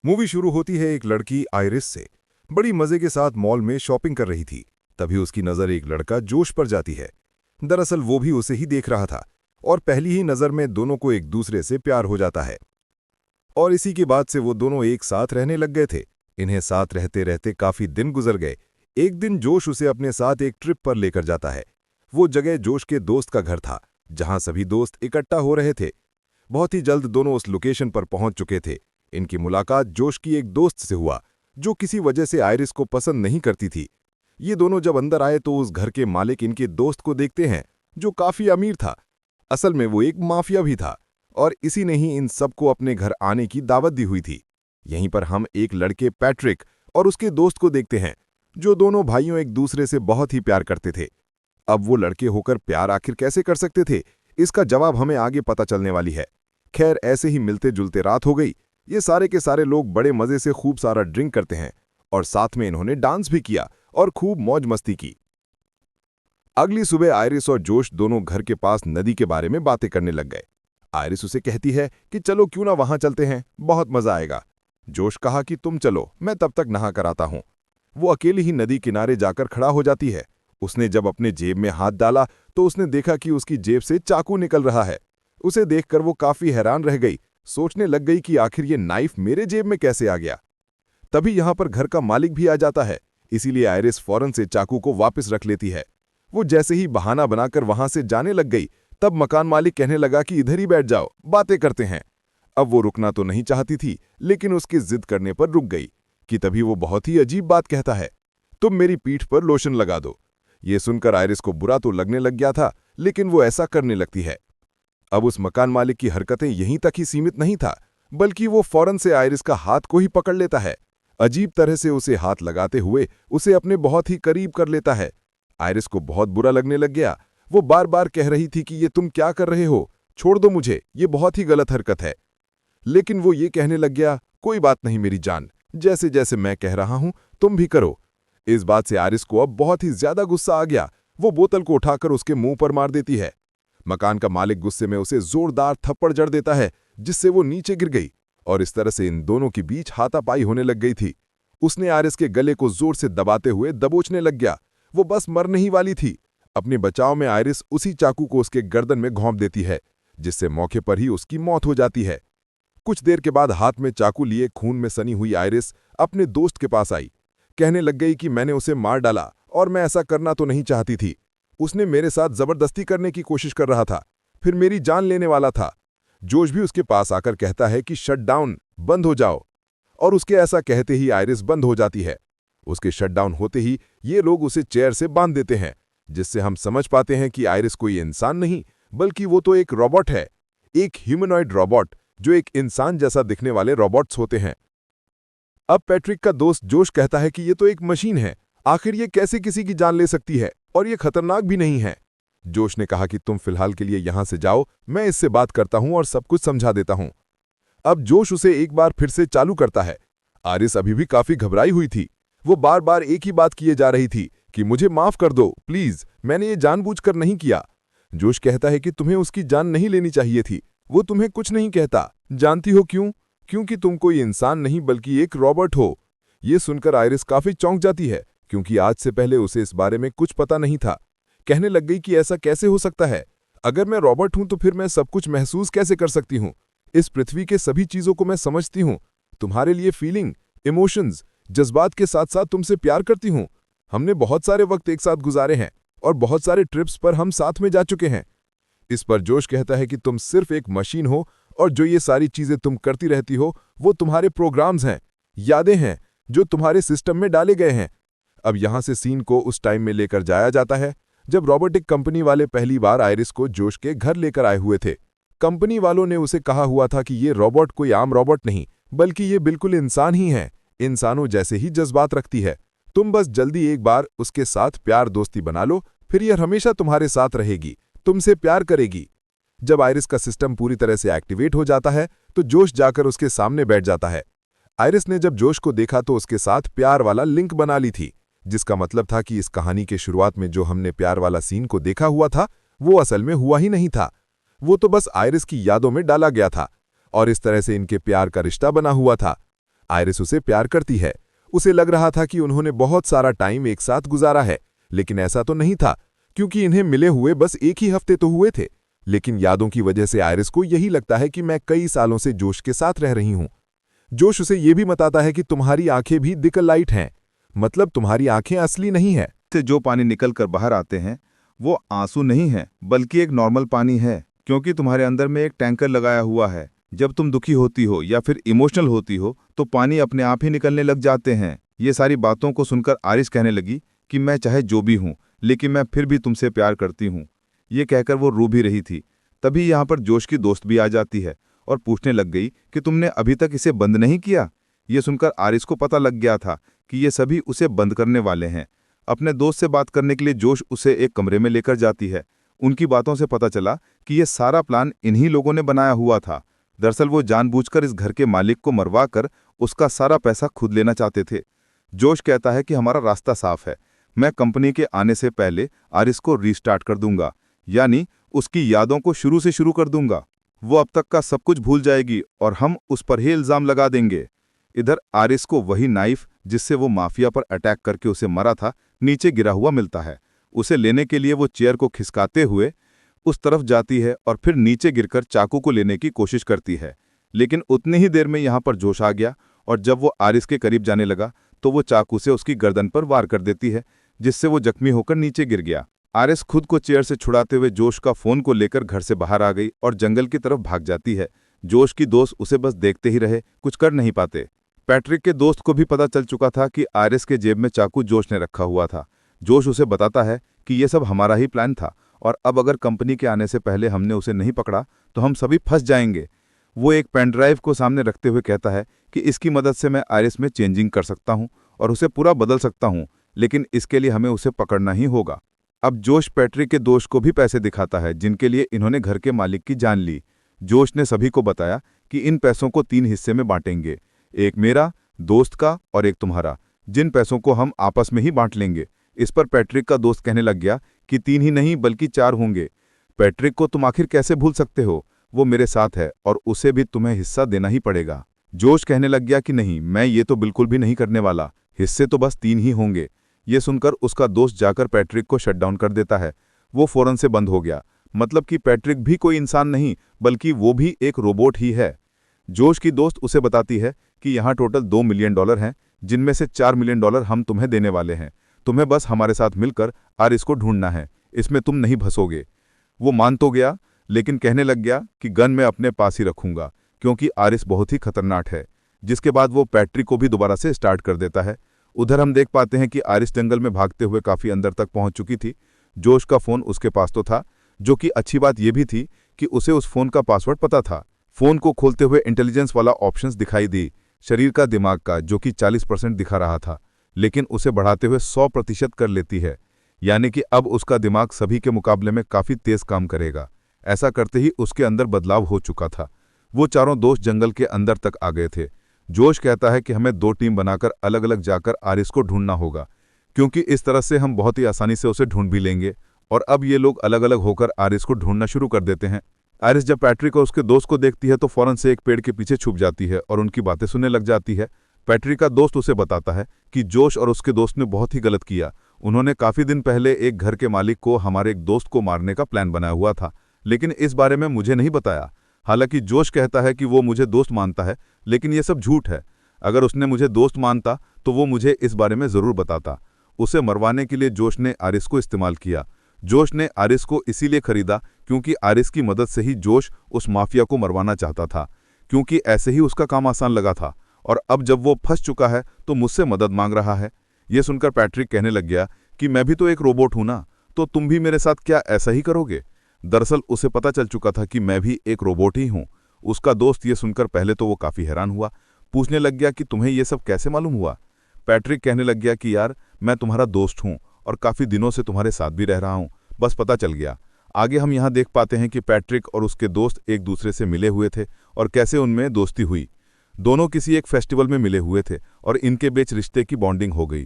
Movie शुरू होती है एक लड़की आइरिस से। बड़ी मजे के साथ मॉल में शॉपिंग कर रही थी। तभी उसकी नज़र एक लड़का जोश पर जाती है। दरअसल वो भी उसे ही देख रहा था और पहली ही नज़र में दोनों को एक दूसरे से प्यार हो जाता है। और इसी के बाद से वो दोनों एक साथ रहने लग गए थे। इन्हें साथ रहते रहते काफी दिन गुजर गए। एक दिन जोश उसे अपने साथ एक ट्रिप पर लेकर जाता है। वो जगह जोश के दोस्त का घर था, जहां सभी दोस्त इकट्ठा हो रहे थे। बहुत ही जल्द दोनों उस लोकेशन पर पहुंच चुके थे। इनकी मुलाकात जोश की एक दोस्त से हुआ, जो किसी वजह से आइरिस को पसंद नहीं करती थी। ये दोनों जब अंदर आए तो उस घर के मालिक इनके दोस्त को देखते हैं, जो काफी अमीर था। असल में वो एक माफिया भी था और इसी ने ही इन सबको अपने घर आने की दावत दी हुई थी। यहीं पर हम एक लड़के पैट्रिक और उसके दोस्त को देखते हैं, जो दोनों भाइयों एक दूसरे से बहुत ही प्यार करते थे। अब वो लड़के होकर प्यार आखिर कैसे कर सकते थे, इसका जवाब हमें आगे पता चलने वाली है। खैर, ऐसे ही मिलते जुलते रात हो गई। ये सारे के सारे लोग बड़े मजे से खूब सारा ड्रिंक करते हैं और साथ में इन्होंने डांस भी किया और खूब मौज मस्ती की। अगली सुबह आइरिस और जोश दोनों घर के पास नदी के बारे में बातें करने लग गए। आइरिस उसे कहती है कि चलो क्यों ना वहां चलते हैं, बहुत मजा आएगा। जोश कहा कि तुम चलो, मैं तब तक नहा कर आता हूं। वो अकेली ही नदी किनारे जाकर खड़ा हो जाती है। उसने जब अपने जेब में हाथ डाला तो उसने देखा कि उसकी जेब से चाकू निकल रहा है। उसे देखकर वो काफी हैरान रह गई, सोचने लग गई कि आखिर ये नाइफ मेरे जेब में कैसे आ गया। तभी यहां पर घर का मालिक भी आ जाता है, इसीलिए आइरिस फौरन से चाकू को वापस रख लेती है। वो जैसे ही बहाना बनाकर वहां से जाने लग गई, तब मकान मालिक कहने लगा कि इधर ही बैठ जाओ, बातें करते हैं। अब वो रुकना तो नहीं चाहती थी, लेकिन उसकी जिद करने पर रुक गई कि तभी वो बहुत ही अजीब बात कहता है, तुम मेरी पीठ पर लोशन लगा दो। ये सुनकर आइरिस को बुरा तो लगने लग गया था, लेकिन वो ऐसा करने लगती है। अब उस मकान मालिक की हरकतें यहीं तक ही सीमित नहीं था, बल्कि वो फौरन से आइरिस का हाथ को ही पकड़ लेता है। अजीब तरह से उसे हाथ लगाते हुए उसे अपने बहुत ही करीब कर लेता है। आइरिस को बहुत बुरा लगने लग गया। वो बार बार कह रही थी कि ये तुम क्या कर रहे हो, छोड़ दो मुझे, ये बहुत ही गलत हरकत है। लेकिन वो ये कहने लग गया, कोई बात नहीं मेरी जान, जैसे जैसे मैं कह रहा हूं तुम भी करो। इस बात से आइरिस को अब बहुत ही ज्यादा गुस्सा आ गया। वो बोतल को उठाकर उसके मुंह पर मार देती है। मकान का मालिक गुस्से में उसे जोरदार थप्पड़ जड़ देता है, जिससे वो नीचे गिर गई और इस तरह से इन दोनों के बीच हाथापाई होने लग गई थी। उसने आइरिस के गले को जोर से दबाते हुए दबोचने लग गया। वो बस मरने ही वाली थी। अपने बचाव में आइरिस उसी चाकू को उसके गर्दन में घोंप देती है, जिससे मौके पर ही उसकी मौत हो जाती है। कुछ देर के बाद हाथ में चाकू लिए खून में सनी हुई आइरिस अपने दोस्त के पास आई। कहने लग गई कि मैंने उसे मार डाला और मैं ऐसा करना तो नहीं चाहती थी। उसने मेरे साथ जबरदस्ती करने की कोशिश कर रहा था, फिर मेरी जान लेने वाला था। जोश भी उसके पास आकर कहता है कि शट डाउन, बंद हो जाओ, और उसके ऐसा कहते ही आइरिस बंद हो जाती है। उसके शट डाउन होते ही ये लोग उसे चेयर से बांध देते हैं, जिससे हम समझ पाते हैं कि आइरिस कोई इंसान नहीं, बल्कि वो तो एक रोबोट है, एक ह्यूमनॉइड रोबोट, जो एक इंसान जैसा दिखने वाले रोबोट्स होते हैं। अब पैट्रिक का दोस्त जोश कहता है कि ये तो एक मशीन है, आखिर ये कैसे किसी की जान ले सकती है, और ये खतरनाक भी नहीं है। जोश ने कहा कि तुम फिलहाल के लिए यहां से जाओ, मैं इससे बात करता हूं और सब कुछ समझा देता हूं। अब जोश उसे एक बार फिर से चालू करता है। आइरिस अभी भी काफी घबराई हुई थी। वो बार बार एक ही बात किए जा रही थी कि मुझे माफ कर दो प्लीज, मैंने ये जानबूझकर नहीं किया। जोश कहता है कि तुम्हें उसकी जान नहीं लेनी चाहिए थी, वो तुम्हें कुछ नहीं कहता। जानती हो क्यों? क्योंकि तुम कोई इंसान नहीं बल्कि एक रॉबोट हो। ये सुनकर आइरिस काफी चौंक जाती है, क्योंकि आज से पहले उसे इस बारे में कुछ पता नहीं था। कहने लग गई कि ऐसा कैसे हो सकता है? अगर मैं रॉबोट हूं तो फिर मैं सब कुछ महसूस कैसे कर सकती हूं? इस पृथ्वी के सभी चीजों को मैं समझती हूं। तुम्हारे लिए फीलिंग, इमोशंस, जज्बात के साथ साथ तुमसे प्यार करती हूं। हमने बहुत सारे वक्त एक साथ गुजारे हैं और बहुत सारे ट्रिप्स पर हम साथ में जा चुके हैं। इस पर जोश कहता है कि तुम सिर्फ एक मशीन हो और जो ये सारी चीजें तुम करती रहती हो वो तुम्हारे प्रोग्राम्स हैं, यादें हैं जो तुम्हारे सिस्टम में डाले गए हैं। अब यहां से सीन को उस टाइम में लेकर जाया जाता है जब रोबोटिक कंपनी वाले पहली बार आइरिस को जोश के घर लेकर आए हुए थे। कंपनी वालों ने उसे कहा हुआ था कि ये रोबोट कोई आम रोबोट नहीं, बल्कि ये बिल्कुल इंसान ही है, इंसानों जैसे ही जज्बात रखती है। तुम बस जल्दी एक बार उसके साथ प्यार दोस्ती बना लो, फिर यह हमेशा तुम्हारे साथ रहेगी, तुमसे प्यार करेगी। जब आइरिस का सिस्टम पूरी तरह से एक्टिवेट हो जाता है तो जोश जाकर उसके सामने बैठ जाता है। आइरिस ने जब जोश को देखा तो उसके साथ प्यार वाला लिंक बना ली थी, जिसका मतलब था कि इस कहानी के शुरुआत में जो हमने प्यार वाला सीन को देखा हुआ था वो असल में हुआ ही नहीं था। वो तो बस आइरिस की यादों में डाला गया था और इस तरह से इनके प्यार का रिश्ता बना हुआ था। आयरिस उसे प्यार करती है। उसे लग रहा था कि उन्होंने बहुत सारा टाइम एक साथ गुजारा है, लेकिन ऐसा तो नहीं था, क्योंकि इन्हें मिले हुए बस एक ही हफ्ते तो हुए थे। लेकिन यादों की वजह से आयरिस को यही लगता है कि मैं कई सालों से जोश के साथ रह रही हूं। जोश उसे ये भी बताता है कि तुम्हारी आंखें भी दिकल लाइट हैं, मतलब तुम्हारी आंखें असली नहीं है। से जो पानी निकल कर बाहर आते हैं वो आंसू नहीं है, बल्कि एक नॉर्मल पानी है, क्योंकि तुम्हारे अंदर में एक टैंकर लगाया हुआ है। जब तुम दुखी होती हो या फिर इमोशनल होती हो तो पानी अपने आप ही निकलने लग जाते हैं। ये सारी बातों को सुनकर आरिस कहने लगी कि मैं चाहे जो भी हूँ, लेकिन मैं फिर भी तुमसे प्यार करती हूँ। ये कहकर वो रो भी रही थी। तभी यहाँ पर जोश की दोस्त भी आ जाती है और पूछने लग गई कि तुमने अभी तक इसे बंद नहीं किया। ये सुनकर आरिस को पता लग गया था कि ये सभी उसे बंद करने वाले हैं। अपने दोस्त से बात करने के लिए जोश उसे एक कमरे में लेकर जाती है। उनकी बातों से पता चला कि ये सारा प्लान इन्हीं लोगों ने बनाया हुआ था। दरअसल वो जानबूझकर इस घर के मालिक को मरवा कर उसका सारा पैसा खुद लेना चाहते थे। जोश कहता है कि हमारा रास्ता साफ है, मैं कंपनी के आने से पहले आरिस को रीस्टार्ट कर दूंगा, यानी उसकी यादों को शुरू से शुरू कर दूंगा। वो अब तक का सब कुछ भूल जाएगी और हम उस पर ही इल्जाम लगा देंगे। इधर आरिस को वही नाइफ जिससे वो माफिया पर अटैक करके उसे मरा था नीचे गिरा हुआ मिलता है। उसे लेने के लिए वो चेयर को खिसकाते हुए उस तरफ जाती है और फिर नीचे गिरकर चाकू को लेने की कोशिश करती है। लेकिन उतनी ही देर में यहाँ पर जोश आ गया और जब वो आरिस के करीब जाने लगा तो वो चाकू से उसकी गर्दन पर वार कर देती है, जिससे वो जख्मी होकर नीचे गिर गया। आरिस खुद को चेयर से छुड़ाते हुए जोश का फोन को लेकर घर से बाहर आ गई और जंगल की तरफ भाग जाती है। जोश की दोस्त उसे बस देखते ही रहे, कुछ कर नहीं पाते। पैट्रिक के दोस्त को भी पता चल चुका था कि आरिस के जेब में चाकू जोश ने रखा हुआ था। जोश उसे बताता है कि यह सब हमारा ही प्लान था और अब अगर कंपनी के आने से पहले हमने उसे नहीं पकड़ा तो हम सभी फंस जाएंगे। वो एक पेन ड्राइव को सामने रखते हुए कहता है कि इसकी मदद से मैं आरिस में चेंजिंग कर सकता हूं और उसे पूरा बदल सकता हूं, लेकिन इसके लिए हमें उसे पकड़ना ही होगा। अब जोश पैट्रिक के दोस्त को भी पैसे दिखाता है जिनके लिए इन्होंने घर के मालिक की जान ली। जोश ने सभी को बताया कि इन पैसों को 3 हिस्से में बांटेंगे, एक मेरा, दोस्त का और एक तुम्हारा, जिन पैसों को हम आपस में ही बांट लेंगे। इस पर पैट्रिक का दोस्त कहने लग गया कि 3 ही नहीं बल्कि 4 होंगे। पैट्रिक को तुम आखिर कैसे भूल सकते हो, वो मेरे साथ है और उसे भी तुम्हें हिस्सा देना ही पड़ेगा। जोश कहने लग गया कि नहीं, मैं ये तो बिल्कुल भी नहीं करने वाला, हिस्से तो बस 3 ही होंगे। ये सुनकर उसका दोस्त जाकर पैट्रिक को शटडाउन कर देता है। वो फौरन से बंद हो गया, मतलब कि पैट्रिक भी कोई इंसान नहीं बल्कि वो भी एक रोबोट ही है। जोश की दोस्त उसे बताती है कि यहाँ टोटल $2 मिलियन हैं, जिनमें से $4 मिलियन हम तुम्हें देने वाले हैं। तुम्हें बस हमारे साथ मिलकर आरिस को ढूंढना है, इसमें तुम नहीं फंसोगे। वो मान तो गया, लेकिन कहने लग गया कि गन मैं अपने पास ही रखूंगा क्योंकि आरिस बहुत ही खतरनाक है। जिसके बाद वो पैट्रिक को भी दोबारा से स्टार्ट कर देता है। उधर हम देख पाते हैं कि आरिस जंगल में भागते हुए काफी अंदर तक पहुंच चुकी थी। जोश का फोन उसके पास तो था, जो कि अच्छी बात यह भी थी कि उसे उस फोन का पासवर्ड पता था। फोन को खोलते हुए इंटेलिजेंस वाला ऑप्शंस दिखाई दी, शरीर का दिमाग का, जो कि 40% दिखा रहा था, लेकिन उसे बढ़ाते हुए 100% कर लेती है, यानी कि अब उसका दिमाग सभी के मुकाबले में काफी तेज काम करेगा। ऐसा करते ही उसके अंदर बदलाव हो चुका था। वो चारों दोस्त जंगल के अंदर तक आ गए थे। जोश कहता है कि हमें 2 टीम बनाकर अलग अलग जाकर आरिस को ढूंढना होगा, क्योंकि इस तरह से हम बहुत ही आसानी से उसे ढूंढ भी लेंगे। और अब ये लोग अलग अलग होकर आरिस को ढूंढना शुरू कर देते हैं। आरिस जब पैट्रिक और उसके दोस्त को देखती है तो फौरन से एक पेड़ के पीछे छुप जाती है और उनकी बातें सुनने लग जाती है। पैट्रिक का दोस्त उसे बताता है कि जोश और उसके दोस्त ने बहुत ही गलत किया। उन्होंने काफी दिन पहले एक घर के मालिक को हमारे एक दोस्त को मारने का प्लान बनाया हुआ था, लेकिन इस बारे में मुझे नहीं बताया। हालांकि जोश कहता है कि वो मुझे दोस्त मानता है, लेकिन ये सब झूठ है। अगर उसने मुझे दोस्त मानता तो वो मुझे इस बारे में जरूर बताता। उसे मरवाने के लिए जोश ने आरिस को इस्तेमाल किया। जोश ने आरिस को इसीलिए खरीदा क्योंकि आरिस की मदद से ही जोश उस माफिया को मरवाना चाहता था, क्योंकि ऐसे ही उसका काम आसान लगा था। और अब जब वो फंस चुका है तो मुझसे मदद मांग रहा है। ये सुनकर पैट्रिक कहने लग गया कि मैं भी तो एक रोबोट हूं ना, तो तुम भी मेरे साथ क्या ऐसा ही करोगे। दरअसल उसे पता चल चुका था कि मैं भी एक रोबोट ही हूं। उसका दोस्त ये सुनकर पहले तो वो काफी हैरान हुआ, पूछने लग गया कि तुम्हें ये सब कैसे मालूम हुआ। पैट्रिक कहने लग गया कि यार, मैं तुम्हारा दोस्त हूं और काफी दिनों से तुम्हारे साथ भी रह रहा हूं, बस पता चल गया। आगे हम यहाँ देख पाते हैं कि पैट्रिक और उसके दोस्त एक दूसरे से मिले हुए थे और कैसे उनमें दोस्ती हुई। दोनों किसी एक फेस्टिवल में मिले हुए थे और इनके बीच रिश्ते की बॉन्डिंग हो गई।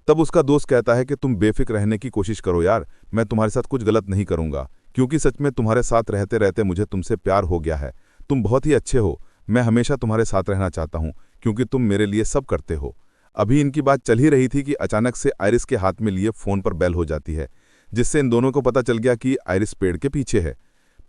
तब उसका दोस्त कहता है कि तुम बेफिक्र रहने की कोशिश करो यार, मैं तुम्हारे साथ कुछ गलत नहीं करूंगा, क्योंकि सच में तुम्हारे साथ रहते रहते मुझे तुमसे प्यार हो गया है। तुम बहुत ही अच्छे हो, मैं हमेशा तुम्हारे साथ रहना चाहता हूं, क्योंकि तुम मेरे लिए सब करते हो। अभी इनकी बात चल ही रही थी कि अचानक से आयरिस के हाथ में लिए फ़ोन पर बेल हो जाती है, जिससे इन दोनों को पता चल गया कि आयरिस पेड़ के पीछे है।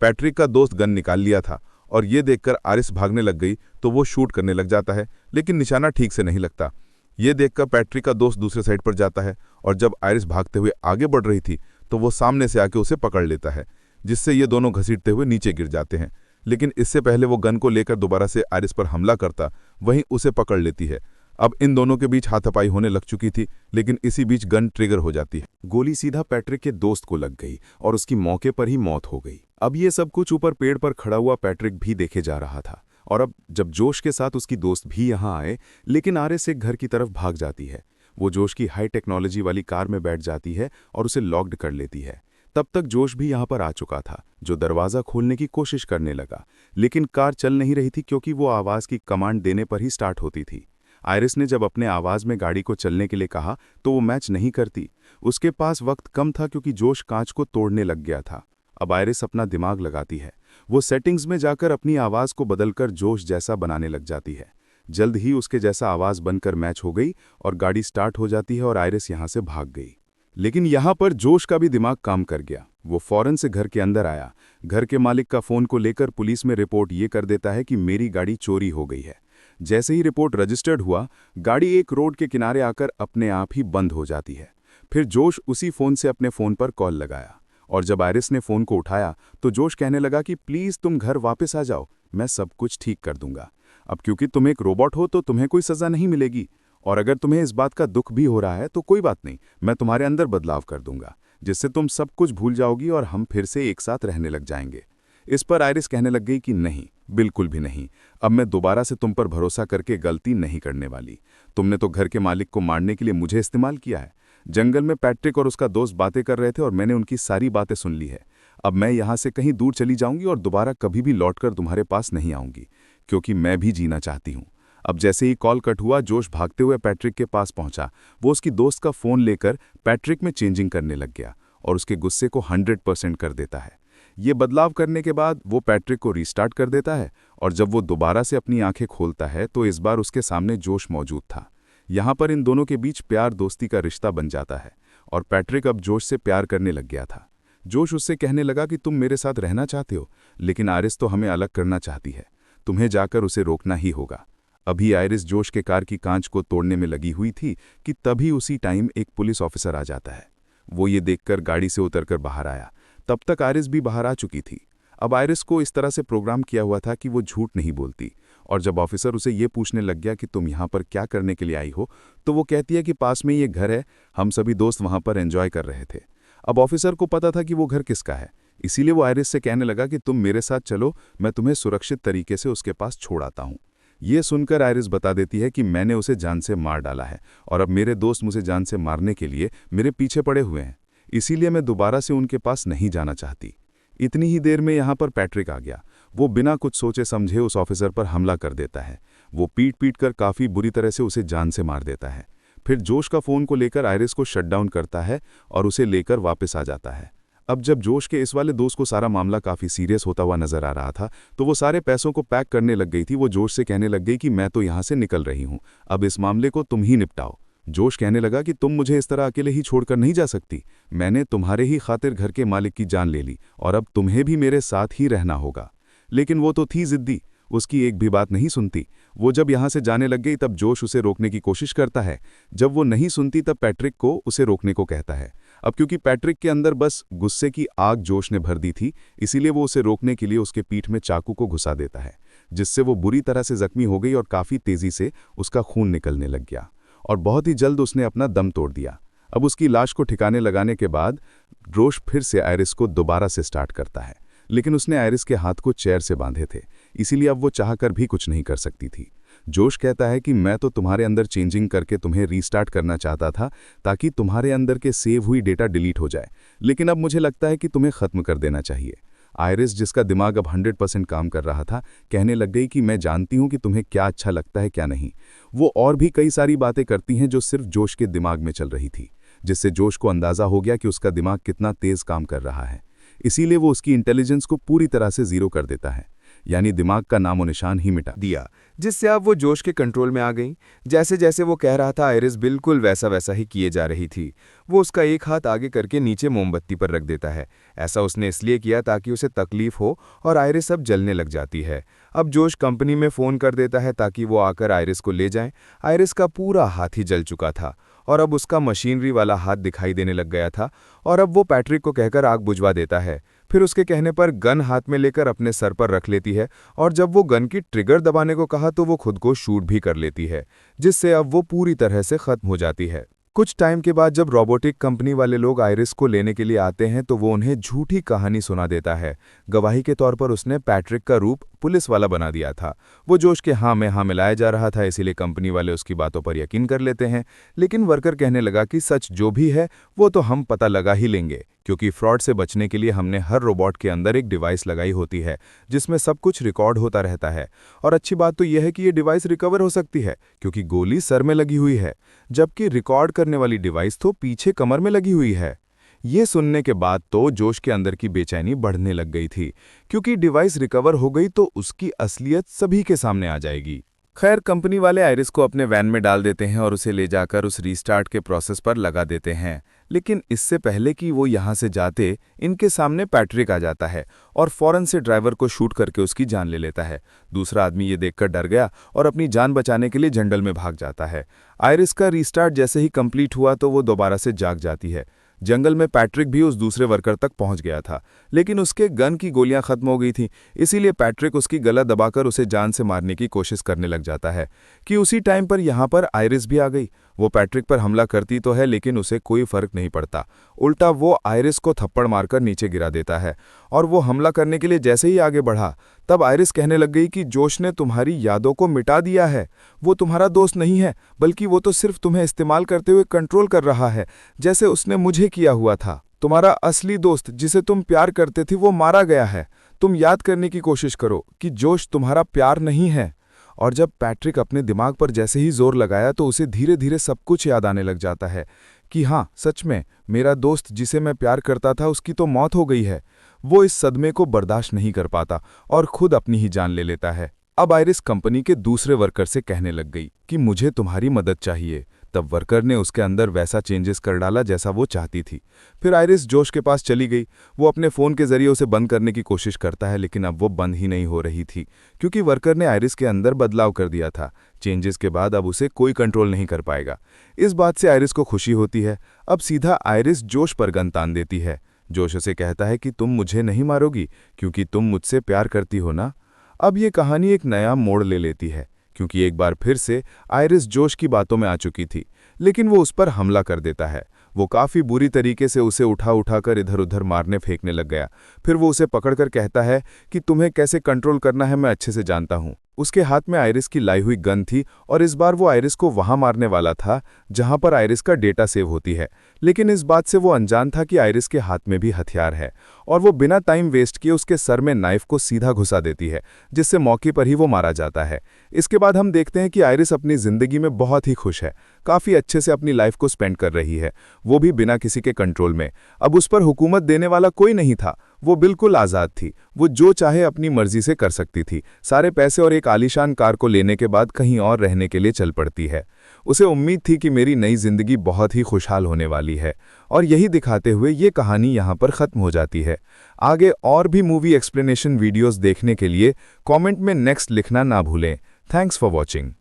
पैट्रिक का दोस्त गन निकाल लिया था और ये देखकर आयरिस भागने लग गई तो वो शूट करने लग जाता है, लेकिन निशाना ठीक से नहीं लगता। ये देखकर पैट्रिक का दोस्त दूसरे साइड पर जाता है और जब आयरिस भागते हुए आगे बढ़ रही थी तो वो सामने से आके उसे पकड़ लेता है, जिससे ये दोनों घसीटते हुए नीचे गिर जाते हैं। लेकिन इससे पहले वो गन को लेकर दोबारा से आयरिस पर हमला करता वहीं उसे पकड़ लेती है। अब इन दोनों के बीच हाथापाई होने लग चुकी थी, लेकिन इसी बीच गन ट्रिगर हो जाती है। गोली सीधा पैट्रिक के दोस्त को लग गई और उसकी मौके पर ही मौत हो गई। अब ये सब कुछ ऊपर पेड़ पर खड़ा हुआ पैट्रिक भी देखे जा रहा था, और अब जब जोश के साथ उसकी दोस्त भी यहाँ आए, लेकिन आयरिस एक घर की तरफ भाग जाती है। वो जोश की हाई टेक्नोलॉजी वाली कार में बैठ जाती है और उसे लॉक्ड कर लेती है। तब तक जोश भी यहाँ पर आ चुका था, जो दरवाज़ा खोलने की कोशिश करने लगा, लेकिन कार चल नहीं रही थी क्योंकि वो आवाज़ की कमांड देने पर ही स्टार्ट होती थी। आयरिस ने जब अपने आवाज़ में गाड़ी को चलने के लिए कहा तो वो मैच नहीं करती। उसके पास वक्त कम था क्योंकि जोश कांच को तोड़ने लग गया था। अब आयरिस अपना दिमाग लगाती है। वो सेटिंग्स में जाकर अपनी आवाज़ को बदलकर जोश जैसा बनाने लग जाती है। जल्द ही उसके जैसा आवाज़ बनकर मैच हो गई और गाड़ी स्टार्ट हो जाती है और आयरिस यहाँ से भाग गई। लेकिन यहाँ पर जोश का भी दिमाग काम कर गया। वो फौरन से घर के अंदर आया। घर के मालिक का फ़ोन को लेकर पुलिस में रिपोर्ट ये कर देता है कि मेरी गाड़ी चोरी हो गई है। जैसे ही रिपोर्ट रजिस्टर्ड हुआ, गाड़ी एक रोड के किनारे आकर अपने आप ही बंद हो जाती है। फिर जोश उसी फ़ोन से अपने फ़ोन पर कॉल लगाया, और जब आयरिस ने फ़ोन को उठाया तो जोश कहने लगा कि प्लीज़ तुम घर वापस आ जाओ, मैं सब कुछ ठीक कर दूंगा। अब क्योंकि तुम एक रोबोट हो तो तुम्हें कोई सज़ा नहीं मिलेगी, और अगर तुम्हें इस बात का दुख भी हो रहा है तो कोई बात नहीं, मैं तुम्हारे अंदर बदलाव कर दूंगा, जिससे तुम सब कुछ भूल जाओगी और हम फिर से एक साथ रहने लग जाएंगे। इस पर आयरिस कहने लग गई कि नहीं, बिल्कुल भी नहीं, अब मैं दोबारा से तुम पर भरोसा करके गलती नहीं करने वाली। तुमने तो घर के मालिक को मारने के लिए मुझे इस्तेमाल किया है। जंगल में पैट्रिक और उसका दोस्त बातें कर रहे थे और मैंने उनकी सारी बातें सुन ली है। अब मैं यहाँ से कहीं दूर चली जाऊंगी और दोबारा कभी भी लौटकर तुम्हारे पास नहीं आऊंगी, क्योंकि मैं भी जीना चाहती हूँ। अब जैसे ही कॉल कट हुआ, जोश भागते हुए पैट्रिक के पास पहुंचा। वो उसकी दोस्त का फ़ोन लेकर पैट्रिक में चेंजिंग करने लग गया और उसके गुस्से को 100% कर देता है। ये बदलाव करने के बाद वो पैट्रिक को रीस्टार्ट कर देता है, और जब वो दोबारा से अपनी आंखें खोलता है तो इस बार उसके सामने जोश मौजूद था। यहाँ पर इन दोनों के बीच प्यार दोस्ती का रिश्ता बन जाता है और पैट्रिक अब जोश से प्यार करने लग गया था। जोश उससे कहने लगा कि तुम मेरे साथ रहना चाहते हो, लेकिन आयरिस तो हमें अलग करना चाहती है, तुम्हें जाकर उसे रोकना ही होगा। अभी आयरिस जोश के कार की कांच को तोड़ने में लगी हुई थी कि तभी उसी टाइम एक पुलिस ऑफिसर आ जाता है। वो ये देखकर गाड़ी से उतरकर बाहर आया। तब तक आयरिस भी बाहर आ चुकी थी। अब आयरिस को इस तरह से प्रोग्राम किया हुआ था कि वो झूठ नहीं बोलती, और जब ऑफिसर उसे ये पूछने लग गया कि तुम यहाँ पर क्या करने के लिए आई हो, तो वो कहती है कि पास में ये घर है, हम सभी दोस्त वहाँ पर एंजॉय कर रहे थे। अब ऑफिसर को पता था कि वो घर किसका है, इसीलिए वो आयरिस से कहने लगा कि तुम मेरे साथ चलो, मैं तुम्हें सुरक्षित तरीके से उसके पास छोड़ आता हूँ। ये सुनकर आयरिस बता देती है कि मैंने उसे जान से मार डाला है और अब मेरे दोस्त मुझे जान से मारने के लिए मेरे पीछे पड़े हुए हैं, इसीलिए मैं दोबारा से उनके पास नहीं जाना चाहती। इतनी ही देर में यहाँ पर पैट्रिक आ गया। वो बिना कुछ सोचे समझे उस ऑफिसर पर हमला कर देता है। वो पीट कर काफ़ी बुरी तरह से उसे जान से मार देता है। फिर जोश का फ़ोन को लेकर आयरिस को शटडाउन करता है और उसे लेकर वापस आ जाता है। अब जब जोश के इस वाले दोस्त को सारा मामला काफ़ी सीरियस होता हुआ नजर आ रहा था, तो वो सारे पैसों को पैक करने लग गई थी। वो जोश से कहने लग गई कि मैं तो यहाँ से निकल रही हूँ, अब इस मामले को तुम ही निपटाओ। जोश कहने लगा कि तुम मुझे इस तरह अकेले ही छोड़कर नहीं जा सकती, मैंने तुम्हारे ही खातिर घर के मालिक की जान ले ली और अब तुम्हें भी मेरे साथ ही रहना होगा। लेकिन वो तो थी जिद्दी, उसकी एक भी बात नहीं सुनती। वो जब यहाँ से जाने लग गई तब जोश उसे रोकने की कोशिश करता है। जब वो नहीं सुनती तब पैट्रिक को उसे रोकने को कहता है। अब क्योंकि पैट्रिक के अंदर बस गुस्से की आग जोश ने भर दी थी, इसीलिए वो उसे रोकने के लिए उसके पीठ में चाकू को घुसा देता है, जिससे वो बुरी तरह से जख्मी हो गई और काफ़ी तेज़ी से उसका खून निकलने लग गया और बहुत ही जल्द उसने अपना दम तोड़ दिया। अब उसकी लाश को ठिकाने लगाने के बाद जोश फिर से आयरिस को दोबारा से स्टार्ट करता है, लेकिन उसने आयरिस के हाथ को चेयर से बांधे थे, इसीलिए अब वो चाहकर भी कुछ नहीं कर सकती थी। जोश कहता है कि मैं तो तुम्हारे अंदर चेंजिंग करके तुम्हें रीस्टार्ट करना चाहता था ताकि तुम्हारे अंदर के सेव हुई डेटा डिलीट हो जाए, लेकिन अब मुझे लगता है कि तुम्हें ख़त्म कर देना चाहिए। आयरिस, जिसका दिमाग अब 100% काम कर रहा था, कहने लग गई कि मैं जानती हूँ कि तुम्हें क्या अच्छा लगता है क्या नहीं। वो और भी कई सारी बातें करती हैं जो सिर्फ जोश के दिमाग में चल रही थी, जिससे जोश को अंदाज़ा हो गया कि उसका दिमाग कितना तेज़ काम कर रहा है। इसीलिए वो उसकी इंटेलिजेंस को पूरी तरह से ज़ीरो कर देता है। यानी दिमाग का नामो निशान ही मिटा दिया, जिससे अब वो जोश के कंट्रोल में आ गई। जैसे जैसे वो कह रहा था आयरिस बिल्कुल वैसा वैसा ही किए जा रही थी। वो उसका एक हाथ आगे करके नीचे मोमबत्ती पर रख देता है। ऐसा उसने इसलिए किया ताकि उसे तकलीफ हो और आयरिस अब जलने लग जाती है। अब जोश कंपनी में फ़ोन कर देता है ताकि वो आकर आयरिस को ले जाएं। आयरिस का पूरा हाथ ही जल चुका था और अब उसका मशीनरी वाला हाथ दिखाई देने लग गया था और अब वो पैट्रिक को कहकर आग बुझवा देता है। फिर उसके कहने पर गन हाथ में लेकर अपने सर पर रख लेती है और जब वो गन की ट्रिगर दबाने को कहा तो वो खुद को शूट भी कर लेती है, जिससे अब वो पूरी तरह से खत्म हो जाती है। कुछ टाइम के बाद जब रोबोटिक कंपनी वाले लोग आयरिस को लेने के लिए आते हैं तो वो उन्हें झूठी कहानी सुना देता है। गवाही के तौर पर उसने पैट्रिक का रूप पुलिस वाला बना दिया था। वो जोश के हाँ में हाँ मिलाया जा रहा था, इसीलिए कंपनी वाले उसकी बातों पर यकीन कर लेते हैं। लेकिन वर्कर कहने लगा कि सच जो भी है वो तो हम पता लगा ही लेंगे, क्योंकि फ्रॉड से बचने के लिए हमने हर रोबोट के अंदर एक डिवाइस लगाई होती है जिसमें सब कुछ रिकॉर्ड होता रहता है। और अच्छी बात तो यह है कि ये डिवाइस रिकवर हो सकती है क्योंकि गोली सर में लगी हुई है, जबकि रिकॉर्ड करने वाली डिवाइस तो पीछे कमर में लगी हुई है। ये सुनने के बाद तो जोश के अंदर की बेचैनी बढ़ने लग गई थी, क्योंकि डिवाइस रिकवर हो गई तो उसकी असलियत सभी के सामने आ जाएगी। खैर, कंपनी वाले आयरिस को अपने वैन में डाल देते हैं और उसे ले जाकर उस रीस्टार्ट के प्रोसेस पर लगा देते हैं। लेकिन इससे पहले कि वो यहाँ से जाते, इनके सामने पैट्रिक आ जाता है और फौरन से ड्राइवर को शूट करके उसकी जान ले लेता है। दूसरा आदमी ये देखकर डर गया और अपनी जान बचाने के लिए जंगल में भाग जाता है। आयरिस का रीस्टार्ट जैसे ही कंप्लीट हुआ तो वो दोबारा से जाग जाती है। जंगल में पैट्रिक भी उस दूसरे वर्कर तक पहुंच गया था, लेकिन उसके गन की गोलियां खत्म हो गई थी, इसीलिए पैट्रिक उसकी गला दबाकर उसे जान से मारने की कोशिश करने लग जाता है कि उसी टाइम पर यहाँ पर आयरिस भी आ गई। वो पैट्रिक पर हमला करती तो है लेकिन उसे कोई फर्क नहीं पड़ता, उल्टा वो आयरिस को थप्पड़ मारकर नीचे गिरा देता है। और वो हमला करने के लिए जैसे ही आगे बढ़ा तब आयरिस कहने लग गई कि जोश ने तुम्हारी यादों को मिटा दिया है। वो तुम्हारा दोस्त नहीं है, बल्कि वो तो सिर्फ तुम्हें इस्तेमाल करते हुए कंट्रोल कर रहा है, जैसे उसने मुझे किया हुआ था। तुम्हारा असली दोस्त जिसे तुम प्यार करते थे वो मारा गया है। तुम याद करने की कोशिश करो कि जोश तुम्हारा प्यार नहीं है। और जब पैट्रिक अपने दिमाग पर जैसे ही जोर लगाया तो उसे धीरे धीरे सब कुछ याद आने लग जाता है कि हाँ, सच में मेरा दोस्त जिसे मैं प्यार करता था उसकी तो मौत हो गई है। वो इस सदमे को बर्दाश्त नहीं कर पाता और खुद अपनी ही जान ले लेता है। अब आयरिस कंपनी के दूसरे वर्कर से कहने लग गई कि मुझे तुम्हारी मदद चाहिए। तब वर्कर ने उसके अंदर वैसा चेंजेस कर डाला जैसा वो चाहती थी। फिर आयरिस जोश के पास चली गई। वो अपने फ़ोन के जरिए उसे बंद करने की कोशिश करता है, लेकिन अब वो बंद ही नहीं हो रही थी क्योंकि वर्कर ने आयरिस के अंदर बदलाव कर दिया था। चेंजेस के बाद अब उसे कोई कंट्रोल नहीं कर पाएगा। इस बात से आयरिस को खुशी होती है। अब सीधा आयरिस जोश पर गन तान देती है। जोश उसे कहता है कि तुम मुझे नहीं मारोगी क्योंकि तुम मुझसे प्यार करती हो ना। अब ये कहानी एक नया मोड़ ले लेती है क्योंकि एक बार फिर से आयरिस जोश की बातों में आ चुकी थी, लेकिन वो उस पर हमला कर देता है। वो काफ़ी बुरी तरीके से उसे उठाकर इधर उधर मारने फेंकने लग गया। फिर वो उसे पकड़कर कहता है कि तुम्हें कैसे कंट्रोल करना है मैं अच्छे से जानता हूँ। उसके हाथ में आयरिस की लाई हुई गन थी और इस बार वो आयरिस को वहां मारने वाला था जहां पर आयरिस का डेटा सेव होती है, लेकिन इस बात से वो अनजान था कि आयरिस के हाथ में भी हथियार है और वो बिना टाइम वेस्ट किए उसके सर में नाइफ को सीधा घुसा देती है, जिससे मौके पर ही वो मारा जाता है। इसके बाद हम देखते हैं कि आयरिस अपनी जिंदगी में बहुत ही खुश है, काफ़ी अच्छे से अपनी लाइफ को स्पेंड कर रही है, वो भी बिना किसी के कंट्रोल में। अब उस पर हुकूमत देने वाला कोई नहीं था, वो बिल्कुल आज़ाद थी। वो जो चाहे अपनी मर्जी से कर सकती थी। सारे पैसे और एक आलीशान कार को लेने के बाद कहीं और रहने के लिए चल पड़ती है। उसे उम्मीद थी कि मेरी नई जिंदगी बहुत ही खुशहाल होने वाली है, और यही दिखाते हुए ये कहानी यहाँ पर ख़त्म हो जाती है। आगे और भी मूवी एक्सप्लेनेशन वीडियोस देखने के लिए कमेंट में नेक्स्ट लिखना ना भूलें। Thanks for watching.